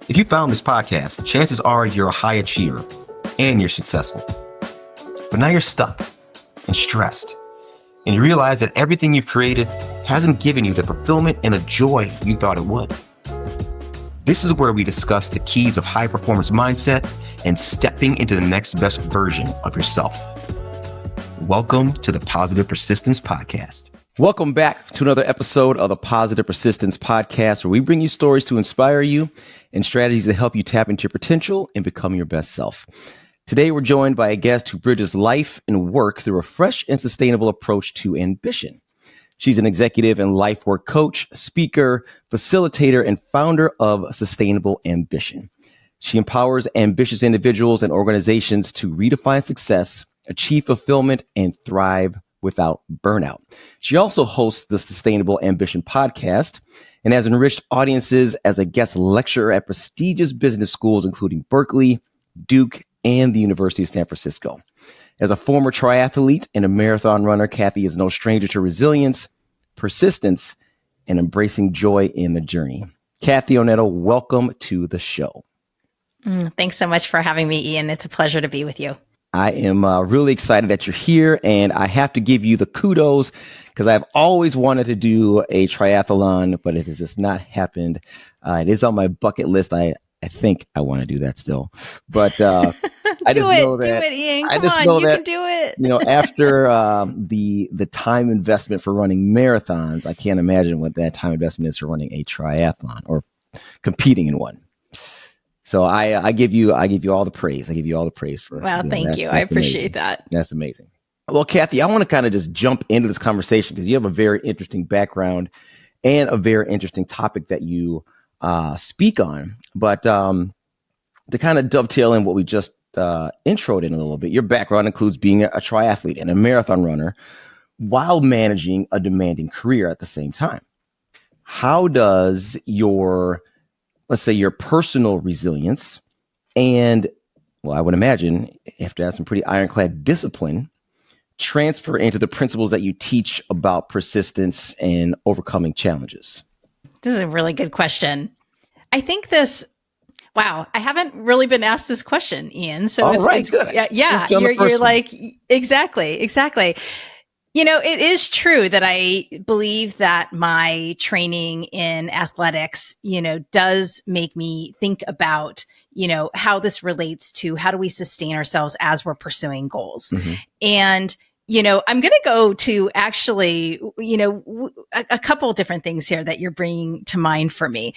If you found this podcast, chances are you're a high achiever and you're successful. But now you're stuck and stressed, and you realize that everything you've created hasn't given you the fulfillment and the joy you thought it would. This is where we discuss the keys of high performance mindset and stepping into the next best version of yourself. Welcome to the Positive Persistence Podcast. Welcome back to another episode of the Positive Persistence Podcast, where we bring you stories to inspire you and strategies to help you tap into your potential and become your best self. Today, we're joined by a guest who bridges life and work through a fresh and sustainable approach to ambition. She's an executive and life work coach, speaker, facilitator, and founder of Sustainable Ambition. She empowers ambitious individuals and organizations to redefine success, achieve fulfillment, and thrive without burnout. She also hosts the Sustainable Ambition podcast and has enriched audiences as a guest lecturer at prestigious business schools, including Berkeley, Duke, and the University of San Francisco. As a former triathlete and a marathon runner, Kathy is no stranger to resilience, persistence, and embracing joy in the journey. Kathy Oneto, welcome to the show. Thanks so much for having me, Ian. It's a pleasure to be with you. I am really excited that you're here, and I have to give you the kudos because I've always wanted to do a triathlon, but it has just not happened. It is on my bucket list. I think I want to do that still, but I just know that. Do it, Ian. I Come just on, know you that, can do it. After the time investment for running marathons, I can't imagine what that time investment is for running a triathlon or competing in one. So I give you all the praise. I give you all the praise for. Well, thank you. I appreciate that. That's amazing. Well, Kathy, I want to kind of just jump into this conversation because you have a very interesting background and a very interesting topic that you speak on. But to kind of dovetail in what we just introed in a little bit, your background includes being a triathlete and a marathon runner while managing a demanding career at the same time. How does let's say your personal resilience and, well, I would imagine you have to have some pretty ironclad discipline transfer into the principles that you teach about persistence and overcoming challenges? This is a really good question. I think wow, I haven't really been asked this question, Ian. So it's good. Yeah, you're like, exactly. It is true that I believe that my training in athletics, does make me think about, how this relates to how do we sustain ourselves as we're pursuing goals. Mm-hmm. And, I'm going to go to actually, a couple of different things here that you're bringing to mind for me.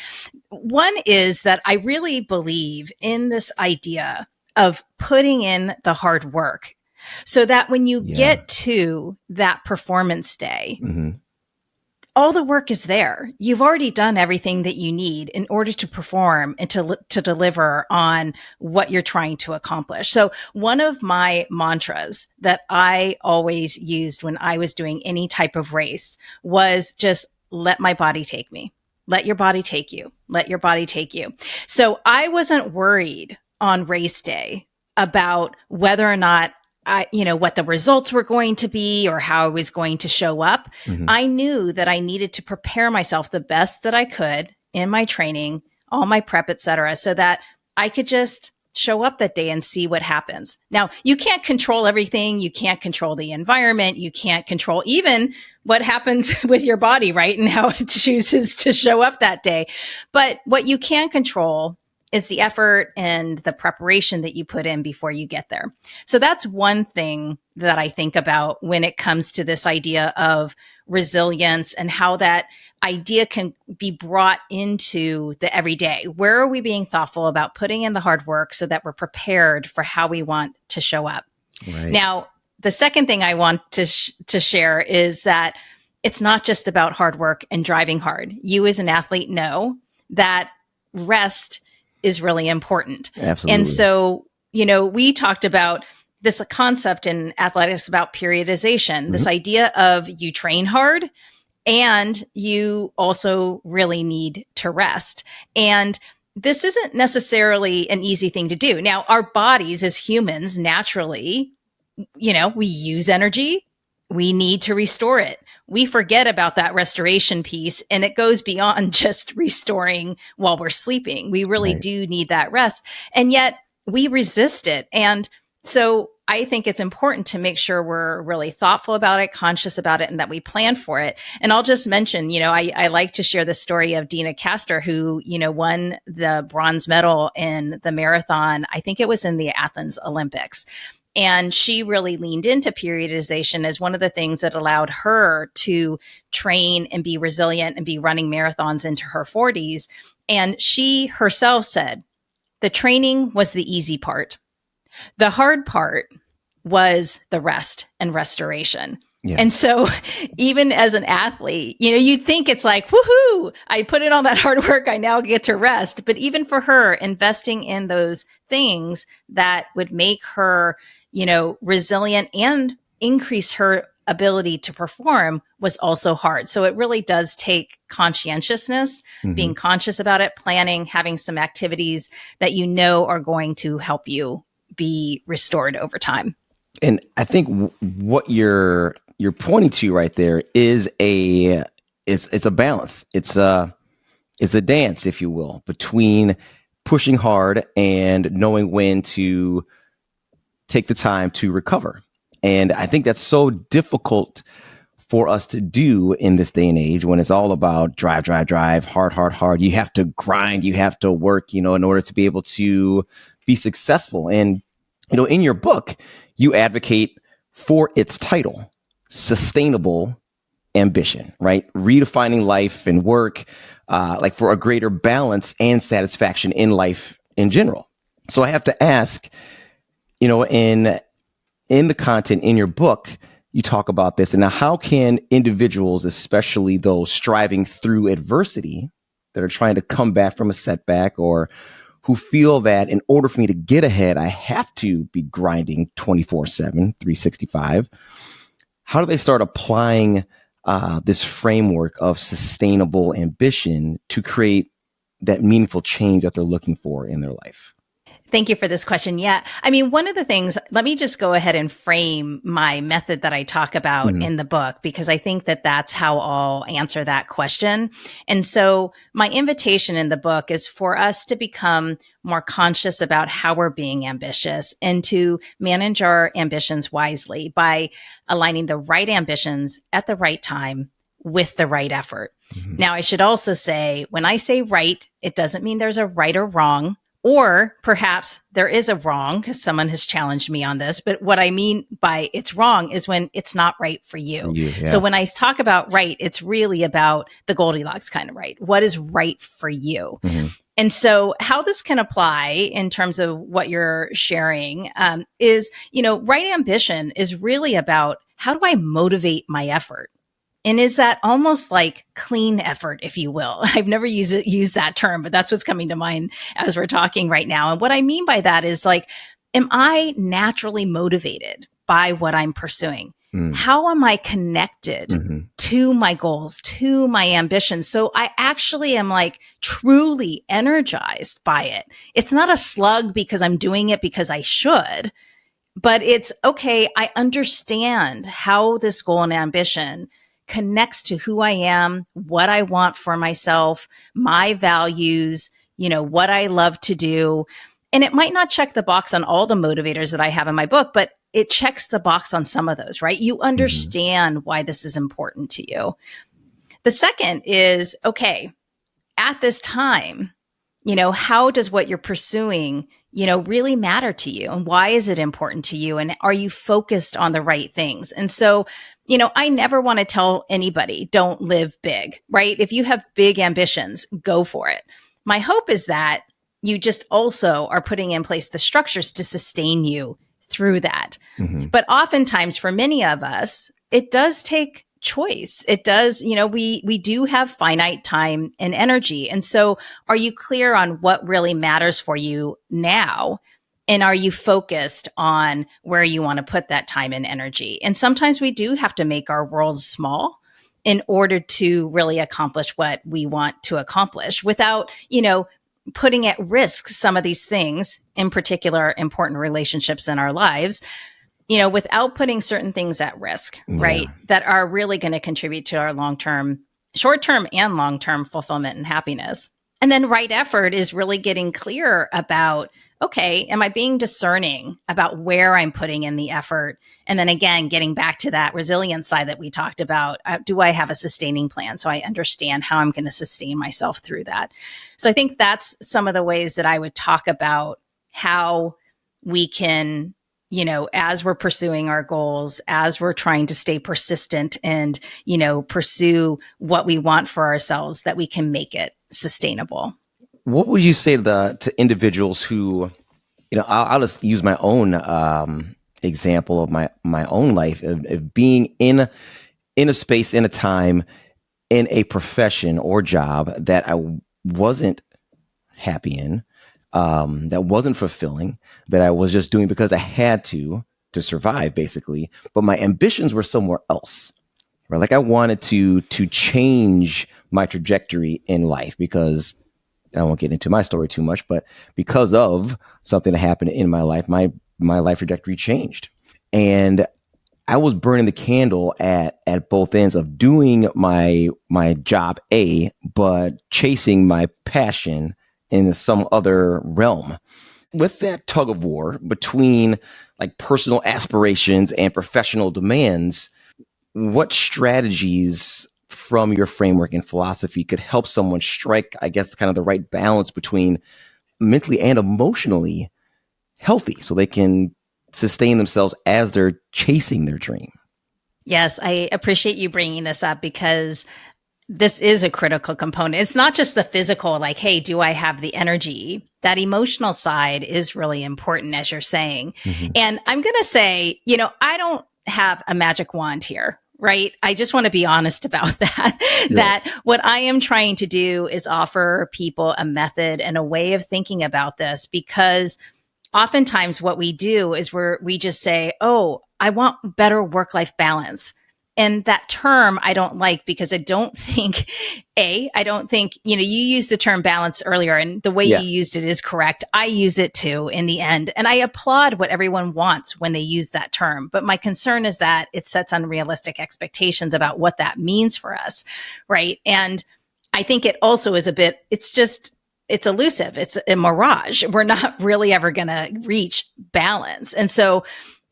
One is that I really believe in this idea of putting in the hard work, so that when you get to that performance day, mm-hmm. all the work is there. You've already done everything that you need in order to perform and to deliver on what you're trying to accomplish. So one of my mantras that I always used when I was doing any type of race was just let my body take me. Let your body take you. Let your body take you. So I wasn't worried on race day about whether or not what the results were going to be or how I was going to show up. Mm-hmm. I knew that I needed to prepare myself the best that I could in my training, all my prep, et cetera, so that I could just show up that day and see what happens. Now, you can't control everything. You can't control the environment. You can't control even what happens with your body, right? And how it chooses to show up that day. But what you can control is the effort and the preparation that you put in before you get there. So that's one thing that I think about when it comes to this idea of resilience and how that idea can be brought into the everyday. Where are we being thoughtful about putting in the hard work so that we're prepared for how we want to show up? Right. Now, the second thing I want to share is that it's not just about hard work and driving hard. You as an athlete know that rest is really important. Absolutely. And so, we talked about this concept in athletics about periodization, mm-hmm. this idea of you train hard and you also really need to rest. And this isn't necessarily an easy thing to do. Now, our bodies as humans naturally, we use energy we need to restore it. We forget about that restoration piece, and it goes beyond just restoring while we're sleeping. We really do need that rest. And yet we resist it. And so I think it's important to make sure we're really thoughtful about it, conscious about it, and that we plan for it. And I'll just mention, I like to share the story of Dina Castor, who, won the bronze medal in the marathon. I think it was in the Athens Olympics. And she really leaned into periodization as one of the things that allowed her to train and be resilient and be running marathons into her 40s. And she herself said, the training was the easy part. The hard part was the rest and restoration. Yeah. And so even as an athlete, you'd think it's like, woohoo, I put in all that hard work. I now get to rest. But even for her, investing in those things that would make her, resilient and increase her ability to perform was also hard. So it really does take conscientiousness, being conscious about it, planning, having some activities that are going to help you be restored over time. And I think what you're pointing to right there is it's a balance. It's a dance, if you will, between pushing hard and knowing when to take the time to recover. And I think that's so difficult for us to do in this day and age when it's all about drive, hard. You have to grind, you have to work, in order to be able to be successful. And, in your book, you advocate for its title, Sustainable Ambition, right? Redefining life and work, like for a greater balance and satisfaction in life in general. So I have to ask, in the content in your book, you talk about this. And now how can individuals, especially those striving through adversity that are trying to come back from a setback or who feel that in order for me to get ahead, I have to be grinding 24/7, 365. How do they start applying this framework of sustainable ambition to create that meaningful change that they're looking for in their life? Thank you for this question. Yeah. I mean, one of the things, let me just go ahead and frame my method that I talk about in the book, because I think that that's how I'll answer that question. And so my invitation in the book is for us to become more conscious about how we're being ambitious and to manage our ambitions wisely by aligning the right ambitions at the right time with the right effort. Now, I should also say, when I say right, it doesn't mean there's a right or wrong. Or perhaps there is a wrong, because someone has challenged me on this. But what I mean by it's wrong is when it's not right for you. Yeah. So when I talk about right, it's really about the Goldilocks kind of right. What is right for you? And so how this can apply in terms of what you're sharing is, right ambition is really about how do I motivate my effort? And is that almost like clean effort, if you will? I've never used that term, but that's what's coming to mind as we're talking right now. And what I mean by that is like, am I naturally motivated by what I'm pursuing? How am I connected to my goals, to my ambitions? So I actually am like truly energized by it. It's not a slug because I'm doing it because I should, but it's okay. I understand how this goal and ambition connects to who I am, what I want for myself, my values, what I love to do. And it might not check the box on all the motivators that I have in my book, but it checks the box on some of those, right? You understand why this is important to you. The second is, okay, at this time, how does what you're pursuing, really matter to you? And why is it important to you? And are you focused on the right things? And so, I never want to tell anybody, don't live big, right? If you have big ambitions, go for it. My hope is that you just also are putting in place the structures to sustain you through that. But oftentimes for many of us, it does take choice. It does, we do have finite time and energy. And so are you clear on what really matters for you now? And are you focused on where you want to put that time and energy? And sometimes we do have to make our worlds small in order to really accomplish what we want to accomplish without, putting at risk some of these things, in particular, important relationships in our lives. without putting certain things at risk, right? That are really going to contribute to our long-term, short-term and long-term fulfillment and happiness. And then right effort is really getting clear about, okay, am I being discerning about where I'm putting in the effort? And then again, getting back to that resilience side that we talked about, do I have a sustaining plan so I understand how I'm going to sustain myself through that? So I think that's some of the ways that I would talk about how we can, as we're pursuing our goals, as we're trying to stay persistent and, pursue what we want for ourselves, that we can make it sustainable. What would you say to individuals who, I'll just use my own example of my own life of being in a space, in a time, in a profession or job that I wasn't happy in, that wasn't fulfilling, that I was just doing because I had to survive, basically. But my ambitions were somewhere else, right? Like I wanted to change my trajectory in life because I won't get into my story too much, but because of something that happened in my life, my life trajectory changed. And I was burning the candle at both ends of doing my job A, but chasing my passion in some other realm. With that tug of war between like personal aspirations and professional demands, what strategies from your framework and philosophy could help someone strike, I guess, kind of the right balance between mentally and emotionally healthy so they can sustain themselves as they're chasing their dream? Yes, I appreciate you bringing this up because this is a critical component. It's not just the physical, like, hey, do I have the energy? That emotional side is really important, as you're saying. Mm-hmm. And I'm going to say, I don't have a magic wand here, right? I just want to be honest about that, that what I am trying to do is offer people a method and a way of thinking about this, because oftentimes what we do is we just say, oh, I want better work-life balance. And that term I don't like because I don't think, you used the term balance earlier and the way you used it is correct. I use it too in the end. And I applaud what everyone wants when they use that term. But my concern is that it sets unrealistic expectations about what that means for us, right? And I think it also is it's elusive. It's a mirage. We're not really ever going to reach balance. And so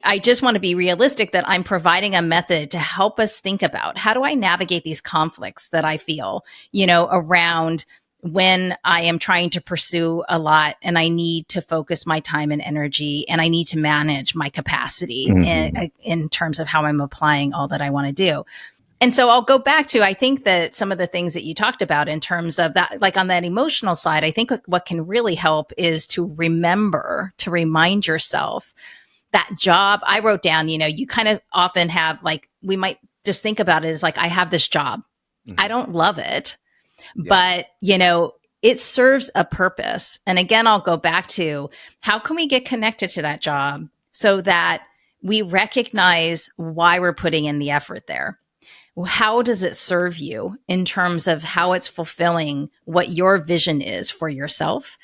I just want to be realistic that I'm providing a method to help us think about how do I navigate these conflicts that I feel, around when I am trying to pursue a lot and I need to focus my time and energy and I need to manage my capacity in terms of how I'm applying all that I want to do. And so I'll go back to, I think that some of the things that you talked about in terms of that, like on that emotional side, I think what can really help is to remind yourself that job. I wrote down, you kind of often have like, we might just think about it as like, I have this job. Mm-hmm. I don't love it, but it serves a purpose. And again, I'll go back to how can we get connected to that job so that we recognize why we're putting in the effort there. How does it serve you in terms of how it's fulfilling what your vision is for yourself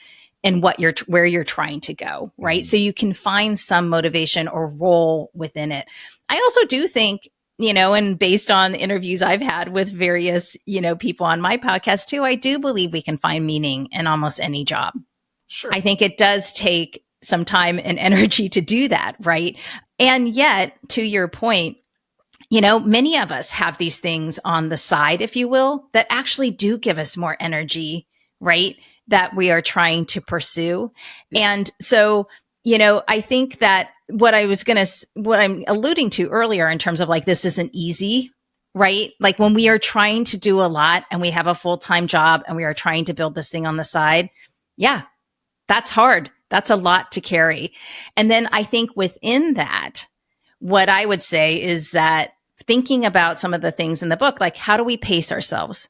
and where you're trying to go, right? Mm-hmm. So you can find some motivation or role within it. I also do think, and based on interviews I've had with various, people on my podcast too, I do believe we can find meaning in almost any job. Sure. I think it does take some time and energy to do that, right? And yet, to your point, many of us have these things on the side, if you will, that actually do give us more energy, right? That we are trying to pursue. And so, I think that what I'm alluding to earlier in terms of like, this isn't easy, right? Like when we are trying to do a lot and we have a full-time job and we are trying to build this thing on the side. Yeah, that's hard. That's a lot to carry. And then I think within that, what I would say is that thinking about some of the things in the book, like how do we pace ourselves?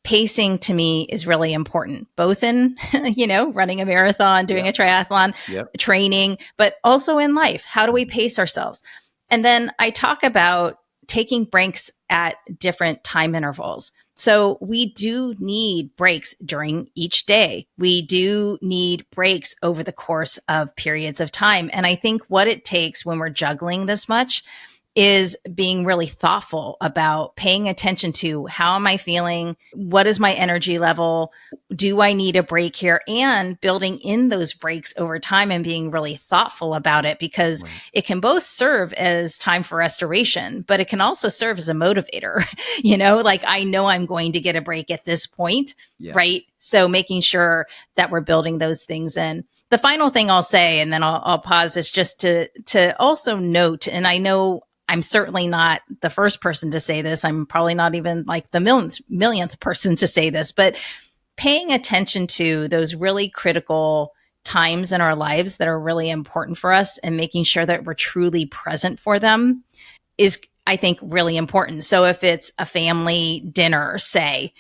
Pacing to me is really important, both in, running a marathon, doing a triathlon, training, but also in life. How do we pace ourselves? And then I talk about taking breaks at different time intervals. So we do need breaks during each day. We do need breaks over the course of periods of time. And I think what it takes when we're juggling this much is being really thoughtful about paying attention to how am I feeling? What is my energy level? Do I need a break here? And building in those breaks over time and being really thoughtful about it, because it can both serve as time for restoration, but it can also serve as a motivator. Like I know I'm going to get a break at this point, right? So making sure that we're building those things in. The final thing I'll say, and then I'll pause, is just to also note, and I know I'm certainly not the first person to say this. I'm probably not even like the millionth person to say this, but paying attention to those really critical times in our lives that are really important for us and making sure that we're truly present for them is, I think, really important. So if it's a family dinner, say,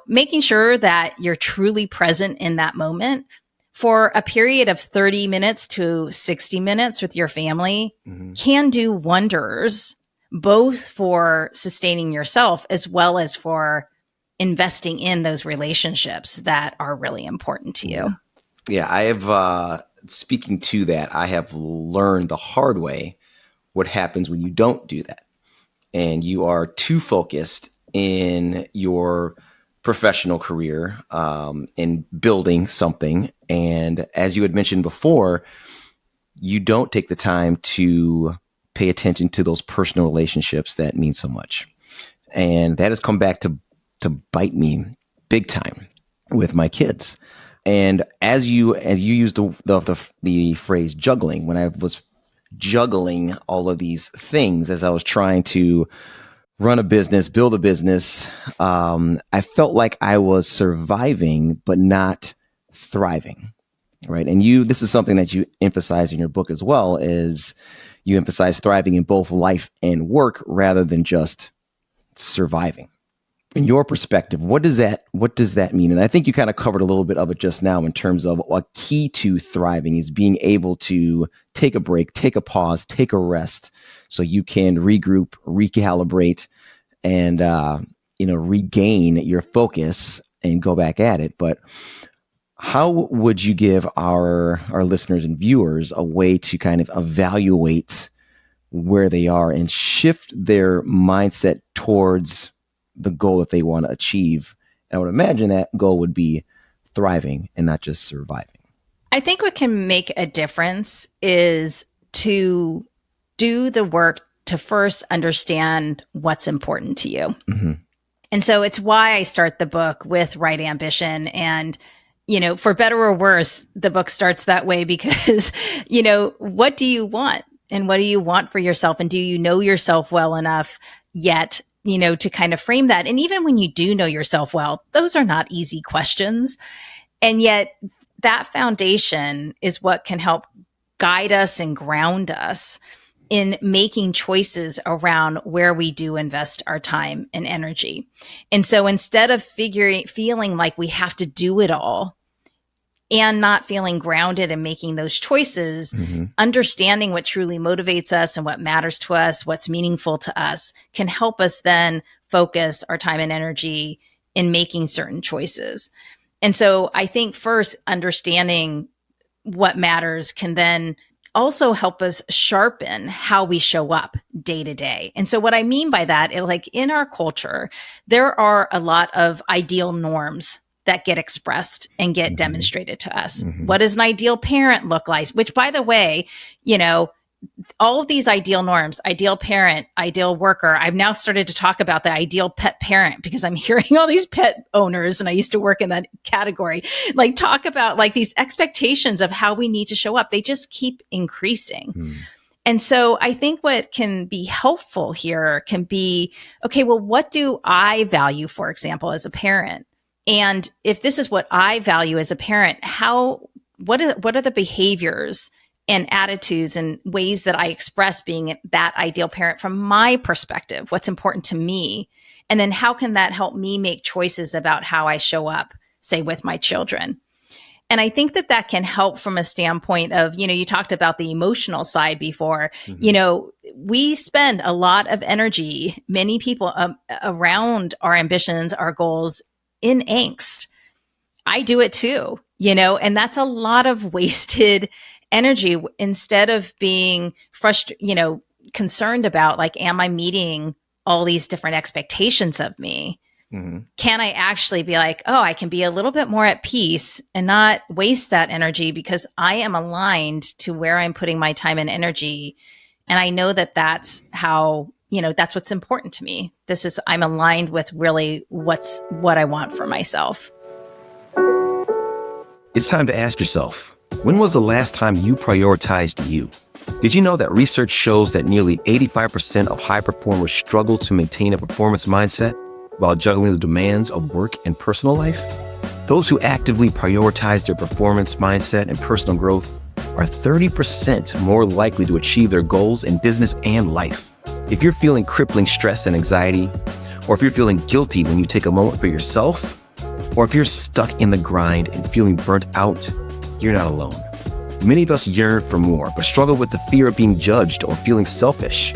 making sure that you're truly present in that moment for a period of 30 minutes to 60 minutes with your family can do wonders, both for sustaining yourself as well as for investing in those relationships that are really important to you. Yeah, I have, speaking to that, I have learned the hard way what happens when you don't do that. And you are too focused in your professional career, in building something. And as you had mentioned before, you don't take the time to pay attention to those personal relationships that mean so much. And that has come back to bite me big time with my kids. And as you used the phrase juggling, when I was juggling all of these things as I was trying to run a business, build a business, I felt like I was surviving, but not thriving, right? And this is something that you emphasize in your book as well, is you emphasize thriving in both life and work rather than just surviving. In your perspective, what does that mean? And I think you kind of covered a little bit of it just now in terms of a key to thriving is being able to take a break, take a pause, take a rest so you can regroup, recalibrate, and regain your focus and go back at it. But how would you give our listeners and viewers a way to kind of evaluate where they are and shift their mindset towards the goal that they want to achieve? And I would imagine that goal would be thriving and not just surviving. I think what can make a difference is to do the work to first understand what's important to you. Mm-hmm. And so it's why I start the book with Right Ambition. And, for better or worse, the book starts that way because, what do you want? And what do you want for yourself? And do you know yourself well enough yet, to kind of frame that? And even when you do know yourself well, those are not easy questions. And yet that foundation is what can help guide us and ground us in making choices around where we do invest our time and energy. And so instead of feeling like we have to do it all and not feeling grounded and making those choices, understanding what truly motivates us and what matters to us, what's meaningful to us, can help us then focus our time and energy in making certain choices. And so I think first understanding what matters can then also help us sharpen how we show up day to day. And so what I mean by that, like in our culture, there are a lot of ideal norms that get expressed and get demonstrated to us. What does an ideal parent look like? Which, by the way, all of these ideal norms, ideal parent, ideal worker, I've now started to talk about the ideal pet parent because I'm hearing all these pet owners, and I used to work in that category, like talk about like these expectations of how we need to show up. They just keep increasing. And so I think what can be helpful here can be, okay, well, what do I value, for example, as a parent? And if this is what I value as a parent, what are the behaviors and attitudes and ways that I express being that ideal parent from my perspective? What's important to me? And then how can that help me make choices about how I show up, say, with my children? And I think that that can help from a standpoint of, you talked about the emotional side before. We spend a lot of energy, many people around our ambitions, our goals, in angst. I do it too, and that's a lot of wasted energy instead of being frustrated, concerned about like, am I meeting all these different expectations of me? Can I actually be like, oh, I can be a little bit more at peace and not waste that energy because I am aligned to where I'm putting my time and energy. And I know that that's how, that's what's important to me. I'm aligned with really what I want for myself. It's time to ask yourself, when was the last time you prioritized you? Did you know that research shows that nearly 85% of high performers struggle to maintain a performance mindset while juggling the demands of work and personal life? Those who actively prioritize their performance mindset and personal growth are 30% more likely to achieve their goals in business and life. If you're feeling crippling stress and anxiety, or if you're feeling guilty when you take a moment for yourself, or if you're stuck in the grind and feeling burnt out, you're not alone. Many of us yearn for more, but struggle with the fear of being judged or feeling selfish.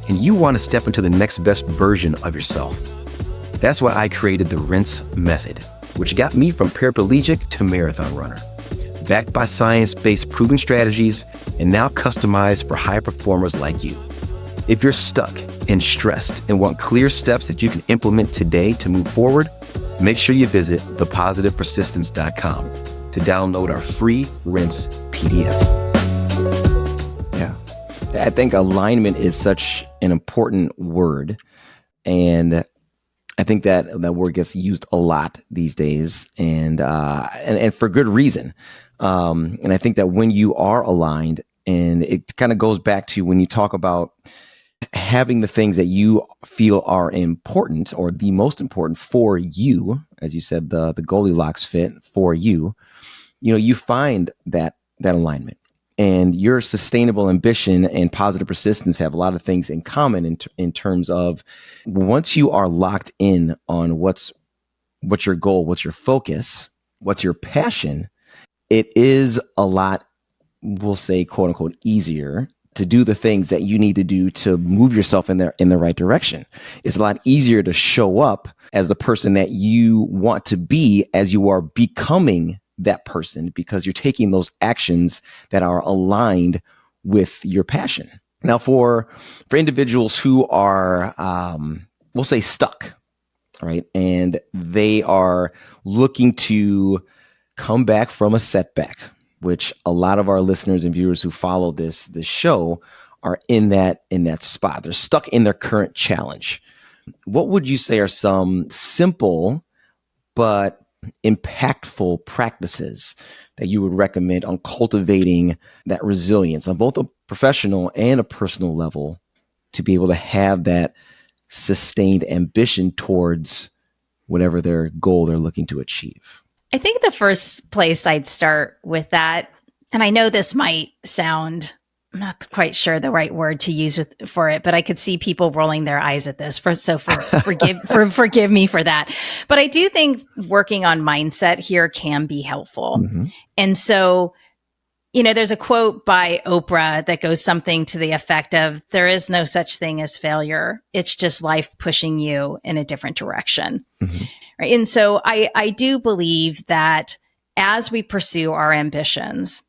And you want to step into the next best version of yourself. That's why I created the Rinse Method, which got me from paraplegic to marathon runner. Backed by science-based proven strategies and now customized for high performers like you. If you're stuck and stressed and want clear steps that you can implement today to move forward, make sure you visit thepositivepersistence.com to download our free Rinse PDF. Yeah, I think alignment is such an important word. And I think that word gets used a lot these days, and for good reason. And I think that when you are aligned, and it kind of goes back to when you talk about having the things that you feel are important or the most important for you, as you said, the Goldilocks fit for you, you find that alignment. And your sustainable ambition and positive persistence have a lot of things in common in terms of once you are locked in on what's your goal, what's your focus, what's your passion, it is a lot, we'll say, quote unquote, easier to do the things that you need to do to move yourself in the right direction. It's a lot easier to show up as the person that you want to be as you are becoming that person, because you're taking those actions that are aligned with your passion. Now, for individuals who are, we'll say, stuck, right? And they are looking to come back from a setback, which a lot of our listeners and viewers who follow this show are in that spot. They're stuck in their current challenge. What would you say are some simple but impactful practices that you would recommend on cultivating that resilience on both a professional and a personal level to be able to have that sustained ambition towards whatever their goal they're looking to achieve? I think the first place I'd start with that, and I know this might sound, I'm not quite sure the right word to use for it, but I could see people rolling their eyes at this. Forgive me for that. But I do think working on mindset here can be helpful. Mm-hmm. And so, there's a quote by Oprah that goes something to the effect of, there is no such thing as failure. It's just life pushing you in a different direction. Mm-hmm. Right. And so I do believe that as we pursue our ambitions,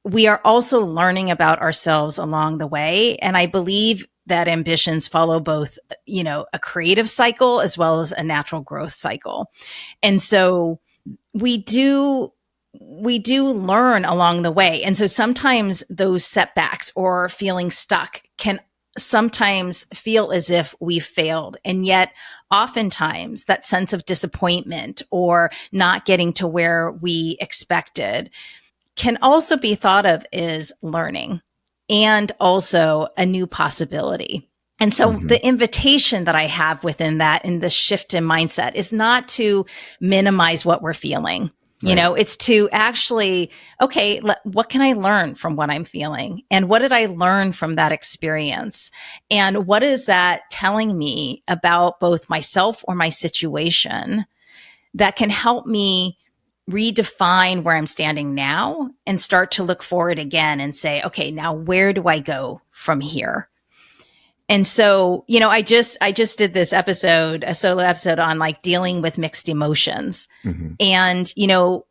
we are also learning about ourselves along the way. And I believe that ambitions follow both, a creative cycle as well as a natural growth cycle. And so we do learn along the way. And so sometimes those setbacks or feeling stuck can sometimes feel as if we've failed. And yet oftentimes that sense of disappointment or not getting to where we expected can also be thought of as learning and also a new possibility. And so the invitation that I have within that in the shift in mindset is not to minimize what we're feeling. Right. It's to actually, okay, what can I learn from what I'm feeling? And what did I learn from that experience? And what is that telling me about both myself or my situation that can help me redefine where I'm standing now and start to look forward again and say, okay, now where do I go from here? And so, I just did this episode, a solo episode on like dealing with mixed emotions. Mm-hmm. And,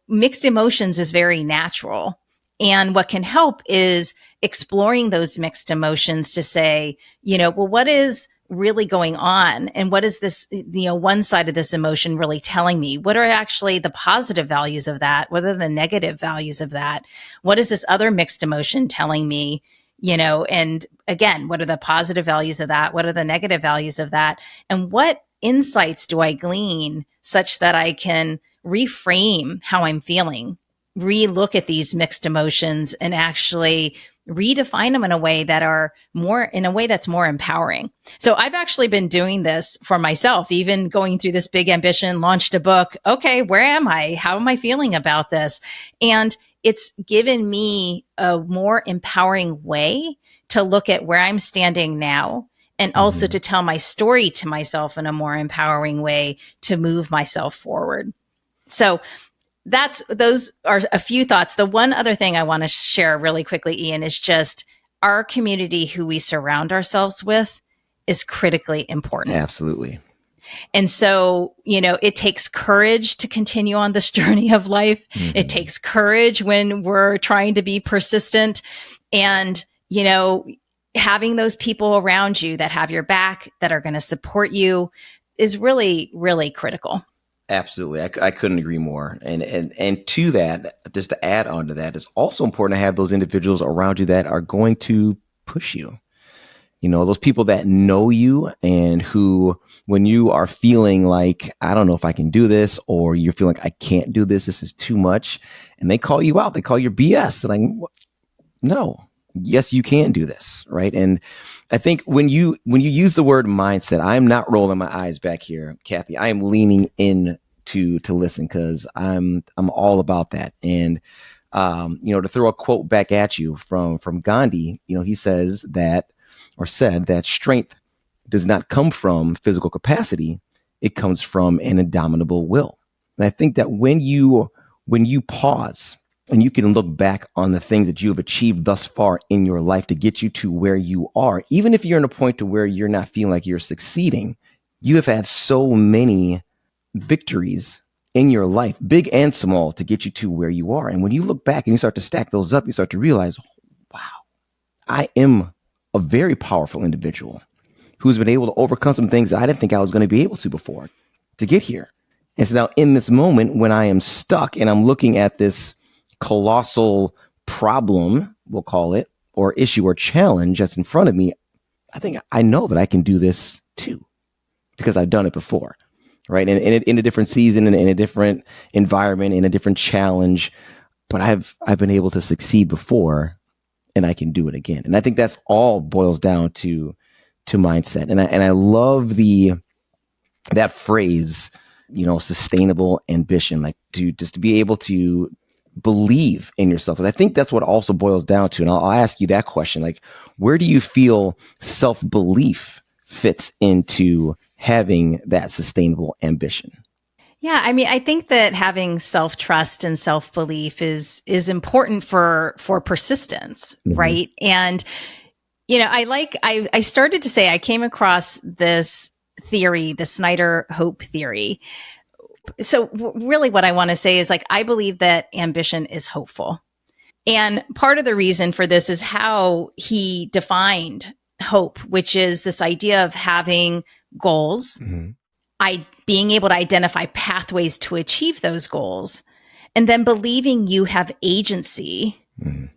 mixed emotions is very natural. And what can help is exploring those mixed emotions to say, well, what is really going on? And what is this, one side of this emotion really telling me? What are actually the positive values of that? What are the negative values of that? What is this other mixed emotion telling me? And again, what are the positive values of that? What are the negative values of that? And what insights do I glean such that I can reframe how I'm feeling, relook at these mixed emotions and actually redefine them in a way that's more empowering. So I've actually been doing this for myself, even going through this big ambition, launched a book. Okay, where am I? How am I feeling about this? And it's given me a more empowering way to look at where I'm standing now and also to tell my story to myself in a more empowering way to move myself forward. So those are a few thoughts. The one other thing I want to share really quickly, Ian, is just our community, who we surround ourselves with, is critically important. Absolutely. And so, it takes courage to continue on this journey of life. Mm-hmm. It takes courage when we're trying to be persistent. And, having those people around you that have your back, that are going to support you, is really, really critical. Absolutely. I couldn't agree more. And to that, just to add on to that, it's also important to have those individuals around you that are going to push you. Those people that know you and who, when you are feeling like, I don't know if I can do this, or you're feeling like I can't do this, this is too much, and they call you out, they call your BS. They're like, no, yes, you can do this, right? And I think when you use the word mindset, I'm not rolling my eyes back here, Kathy. I am leaning in to listen, because I'm all about that. And to throw a quote back at you from Gandhi, he says that, or said that, strength does not come from physical capacity, it comes from an indomitable will. And I think that when you pause and you can look back on the things that you have achieved thus far in your life to get you to where you are, even if you're in a point to where you're not feeling like you're succeeding, you have had so many victories in your life, big and small, to get you to where you are. And when you look back and you start to stack those up, you start to realize, wow, I am a very powerful individual who's been able to overcome some things that I didn't think I was going to be able to before to get here. And so now in this moment, when I am stuck and I'm looking at this colossal problem, we'll call it, or issue or challenge that's in front of me, I think I know that I can do this too, because I've done it before, right? And in a different season, and in a different environment, in a different challenge, but I've been able to succeed before, and I can do it again. And I think that's all boils down to mindset. And I love that phrase, sustainable ambition, like to be able to believe in yourself. And I think that's what also boils down to. And I'll ask you that question, like, where do you feel self-belief fits into having that sustainable ambition? Yeah, I think that having self-trust and self-belief is important for persistence, mm-hmm. right? And I started to say, I came across this theory, the Snyder Hope theory. So really what I want to say is, like, I believe that ambition is hopeful. And part of the reason for this is how he defined hope, which is this idea of having goals, mm-hmm. Being able to identify pathways to achieve those goals, and then believing you have agency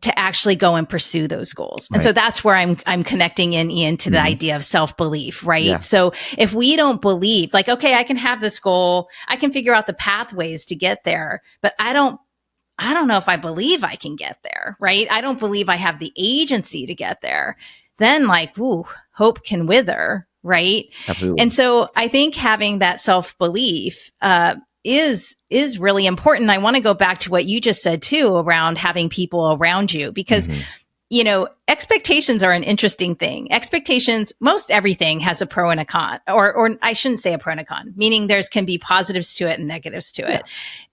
to actually go and pursue those goals. And so that's where I'm connecting in, Ian, to the idea of self-belief, right? Yeah. So if we don't believe, like, okay, I can have this goal, I can figure out the pathways to get there, but I don't know if I believe I can get there, right? I don't believe I have the agency to get there. Then, like, hope can wither, right? Absolutely. And so I think having that self-belief is really important. I want to go back to what you just said too, around having people around you, because expectations are an interesting thing. Expectations, most everything has a pro and a con, or I shouldn't say a pro and a con, meaning can be positives to it and negatives to it.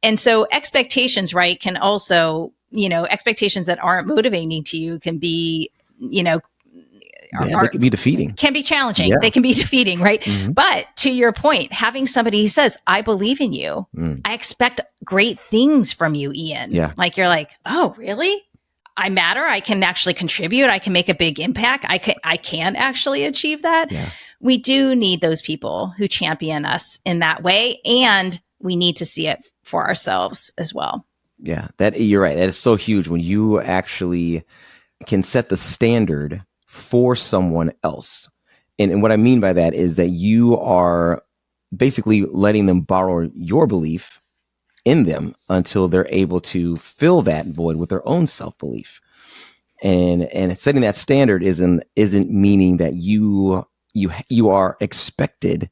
And so expectations, right, can also, expectations that aren't motivating to you can be, they can be defeating. Can be challenging. Yeah. They can be defeating, right? Mm-hmm. But to your point, having somebody who says, I believe in you. I expect great things from you, Ian. Yeah. Like you're like, oh, really? I matter. I can actually contribute. I can make a big impact. I can actually achieve that. Yeah. We do need those people who champion us in that way. And we need to see it for ourselves as well. Yeah, you're right. That is so huge when you actually can set the standard for someone else. And what I mean by that is that you are basically letting them borrow your belief in them until they're able to fill that void with their own self-belief. And setting that standard isn't meaning that you are expected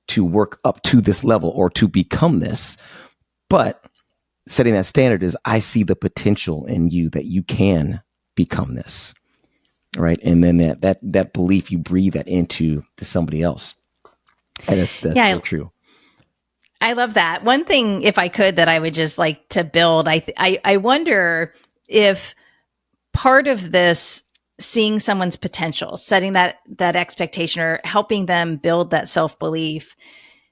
to work up to this level or to become this. But setting that standard is, I see the potential in you that you can become this. Right. And then that belief, you breathe that into somebody else. And that's so true. I love that. One thing, if I could, that I would just like to build, I wonder if part of this, seeing someone's potential, setting that expectation or helping them build that self-belief,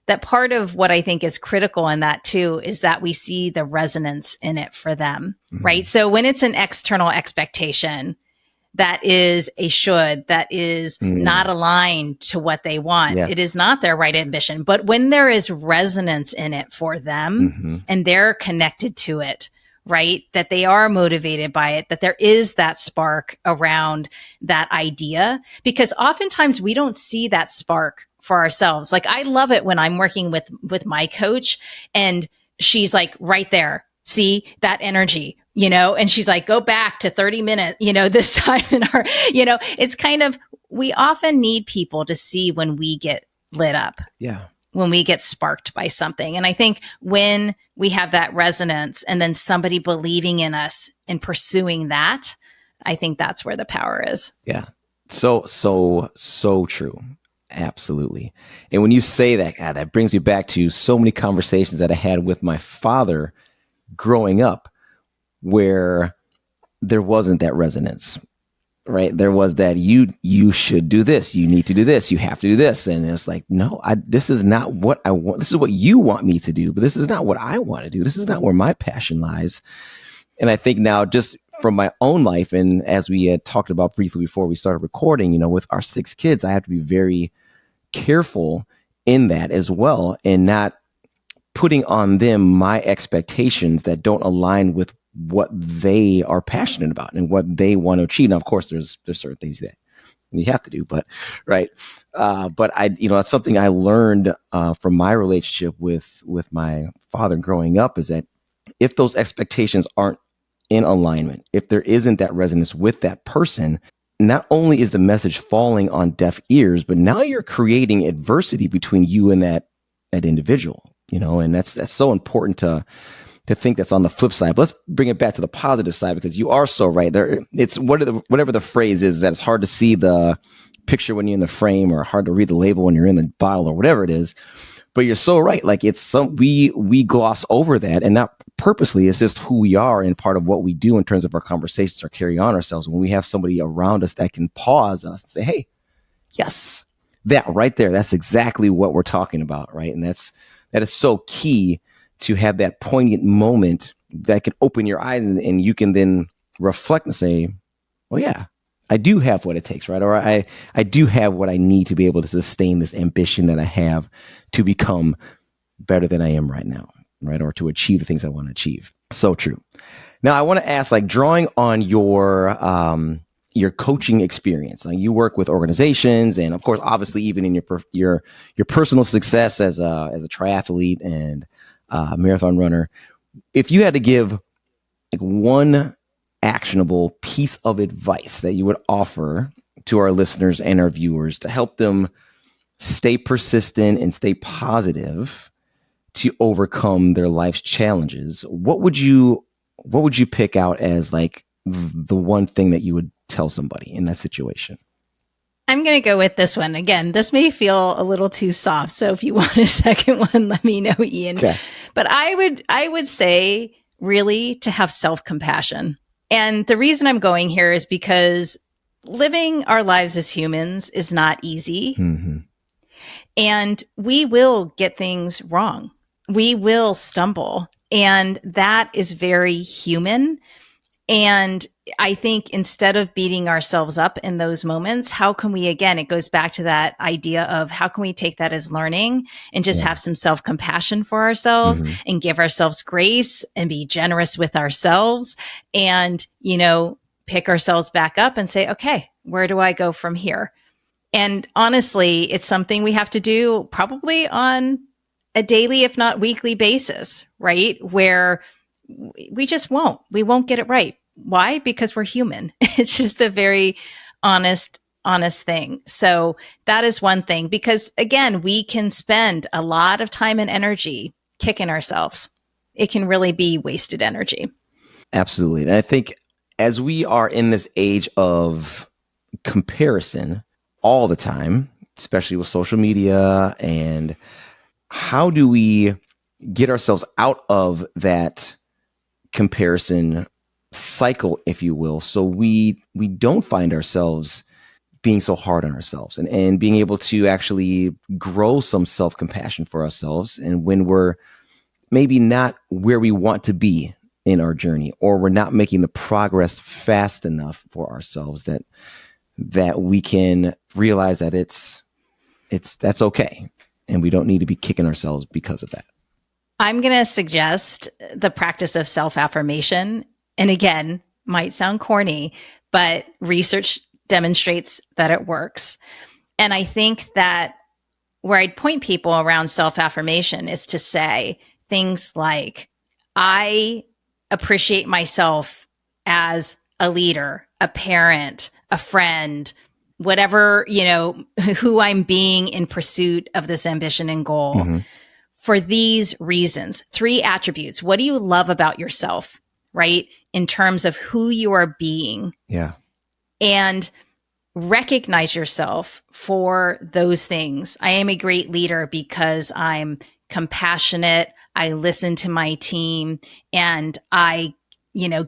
that part of what I think is critical in that too, is that we see the resonance in it for them, right? So when it's an external expectation, that is a should, that is not aligned to what they want. Yeah. It is not their right ambition. But when there is resonance in it for them and they're connected to it, right? That they are motivated by it, that there is that spark around that idea, because oftentimes we don't see that spark for ourselves. Like I love it when I'm working with my coach and she's like right there. See that energy, and she's like, go back to 30 minutes, this time in our, it's kind of, we often need people to see when we get lit up. Yeah. When we get sparked by something. And I think when we have that resonance and then somebody believing in us and pursuing that, I think that's where the power is. Yeah. So true. Absolutely. And when you say that, God, that brings me back to so many conversations that I had with my father growing up, where there wasn't that resonance, right? There was that you should do this, you need to do this, you have to do this, and it's like, no, this is not what I want. This is what you want me to do, but this is not what I want to do. This is not where my passion lies. And I think now, just from my own life, and as we had talked about briefly before we started recording, with our 6 kids, I have to be very careful in that as well, and not putting on them my expectations that don't align with what they are passionate about and what they want to achieve. Now, of course, there's certain things that you have to do, but right. But that's something I learned from my relationship with my father growing up, is that if those expectations aren't in alignment, if there isn't that resonance with that person, not only is the message falling on deaf ears, but now you're creating adversity between you and that individual. And that's so important to think that's on the flip side. But let's bring it back to the positive side, because you are so right. It's whatever the phrase is, that it's hard to see the picture when you're in the frame, or hard to read the label when you're in the bottle, or whatever it is. But you're so right. Like we gloss over that, and not purposely. It's just who we are and part of what we do in terms of our conversations or carry on ourselves. When we have somebody around us that can pause us and say, hey, yes, that right there, that's exactly what we're talking about, right? And that is so key, to have that poignant moment that can open your eyes, and you can then reflect and say, well, yeah, I do have what it takes, right? Or I do have what I need to be able to sustain this ambition that I have to become better than I am right now, right? Or to achieve the things I want to achieve. So true. Now, I want to ask, like, drawing on your coaching experience. Now, you work with organizations, and of course, obviously, even in your personal success as a triathlete and marathon runner, if you had to give like one actionable piece of advice that you would offer to our listeners and our viewers to help them stay persistent and stay positive to overcome their life's challenges, what would you pick out as like the one thing that you would tell somebody in that situation? I'm going to go with this one. Again, this may feel a little too soft. So if you want a second one, let me know, Ian. Okay. But I would say really to have self-compassion. And the reason I'm going here is because living our lives as humans is not easy. Mm-hmm. And we will get things wrong. We will stumble. And that is very human. And I think instead of beating ourselves up in those moments, how can we, again, it goes back to that idea of how can we take that as learning and just have some self-compassion for ourselves and give ourselves grace and be generous with ourselves and, pick ourselves back up and say, okay, where do I go from here? And honestly, it's something we have to do probably on a daily, if not weekly basis, right? Where we won't get it right. Why? Because we're human. It's just a very honest thing. So that is one thing, because again, we can spend a lot of time and energy kicking ourselves. It can really be wasted energy. Absolutely. And I think as we are in this age of comparison all the time, especially with social media, and how do we get ourselves out of that comparison cycle, if you will, so we don't find ourselves being so hard on ourselves and being able to actually grow some self-compassion for ourselves, and when we're maybe not where we want to be in our journey, or we're not making the progress fast enough for ourselves, that we can realize that that's okay, and we don't need to be kicking ourselves because of that. I'm going to suggest the practice of self-affirmation. And again, might sound corny, but research demonstrates that it works. And I think that where I'd point people around self-affirmation is to say things like, I appreciate myself as a leader, a parent, a friend, whatever, who I'm being in pursuit of this ambition and goal. For these reasons, 3 attributes. What do you love about yourself, right? In terms of who you are being. Yeah. And recognize yourself for those things. I am a great leader because I'm compassionate. I listen to my team and I,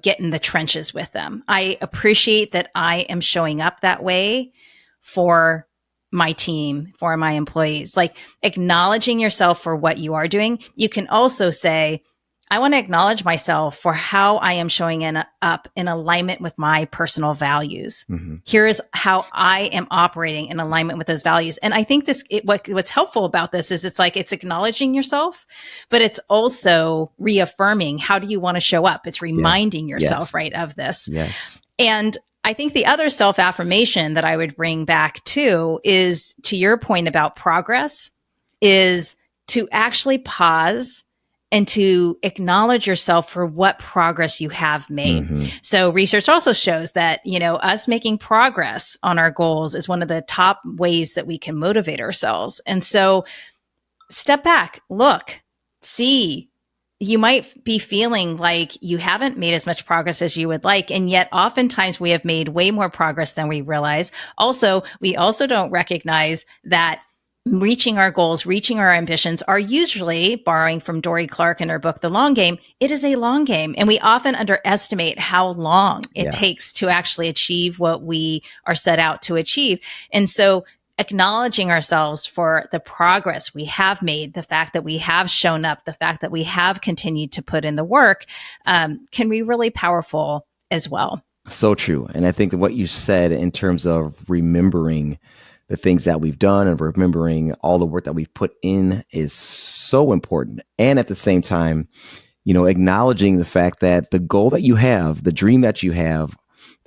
get in the trenches with them. I appreciate that I am showing up that way for my team, for my employees, like acknowledging yourself for what you are doing. You can also say, I want to acknowledge myself for how I am showing up in alignment with my personal values. Here is how I am operating in alignment with those values. And I think what's helpful about this is it's acknowledging yourself, but it's also reaffirming, how do you want to show up? It's reminding yourself, right, of this. Yes. And I think the other self-affirmation that I would bring back too is, to your point about progress, is to actually pause and to acknowledge yourself for what progress you have made. So research also shows that, us making progress on our goals is one of the top ways that we can motivate ourselves. And so step back, look, see. You might be feeling like you haven't made as much progress as you would like. And yet oftentimes we have made way more progress than we realize. Also, we also don't recognize that reaching our goals, reaching our ambitions are usually, borrowing from Dory Clark in her book, The Long Game, it is a long game. And we often underestimate how long it takes to actually achieve what we are set out to achieve. And so acknowledging ourselves for the progress we have made, the fact that we have shown up, the fact that we have continued to put in the work, can be really powerful as well. So true. And I think that what you said in terms of remembering the things that we've done and remembering all the work that we've put in is so important. And at the same time, acknowledging the fact that the goal that you have, the dream that you have,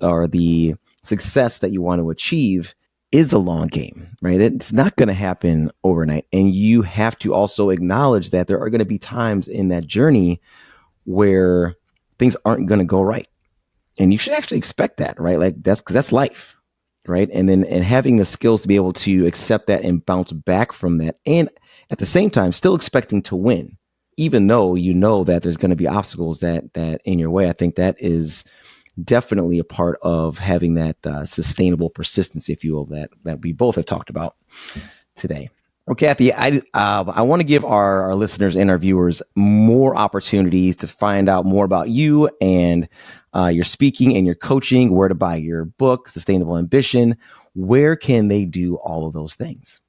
or the success that you want to achieve is a long game, right? It's not going to happen overnight. And you have to also acknowledge that there are going to be times in that journey where things aren't going to go right. And you should actually expect that, right? Like that's life, right? And having the skills to be able to accept that and bounce back from that. And at the same time, still expecting to win, even though you know that there's going to be obstacles that in your way. I think that is definitely a part of having that sustainable persistence, if you will, that we both have talked about today. Well, Kathy, I want to give our listeners and our viewers more opportunities to find out more about you and your speaking and your coaching, where to buy your book, Sustainable Ambition. Where can they do all of those things?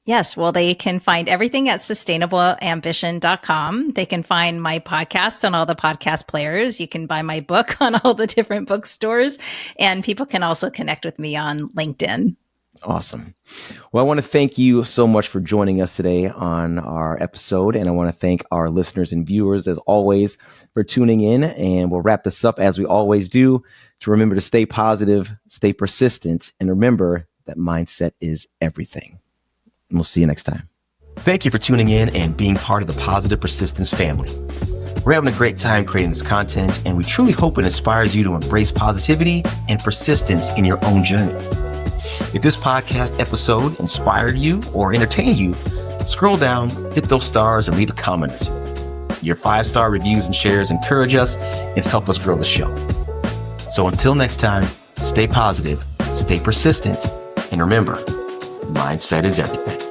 Yes, well, they can find everything at sustainableambition.com. They can find my podcast on all the podcast players. You can buy my book on all the different bookstores, and people can also connect with me on LinkedIn. Awesome. Well, I want to thank you so much for joining us today on our episode. And I want to thank our listeners and viewers, as always, for tuning in. And we'll wrap this up as we always do, to remember to stay positive, stay persistent, and remember that mindset is everything. And we'll see you next time. Thank you for tuning in and being part of the Positive Persistence family. We're having a great time creating this content, and we truly hope it inspires you to embrace positivity and persistence in your own journey. If this podcast episode inspired you or entertained you, scroll down, hit those stars, and leave a comment or two. Your 5-star reviews and shares encourage us and help us grow the show. So until next time, stay positive, stay persistent, and remember, mindset is everything.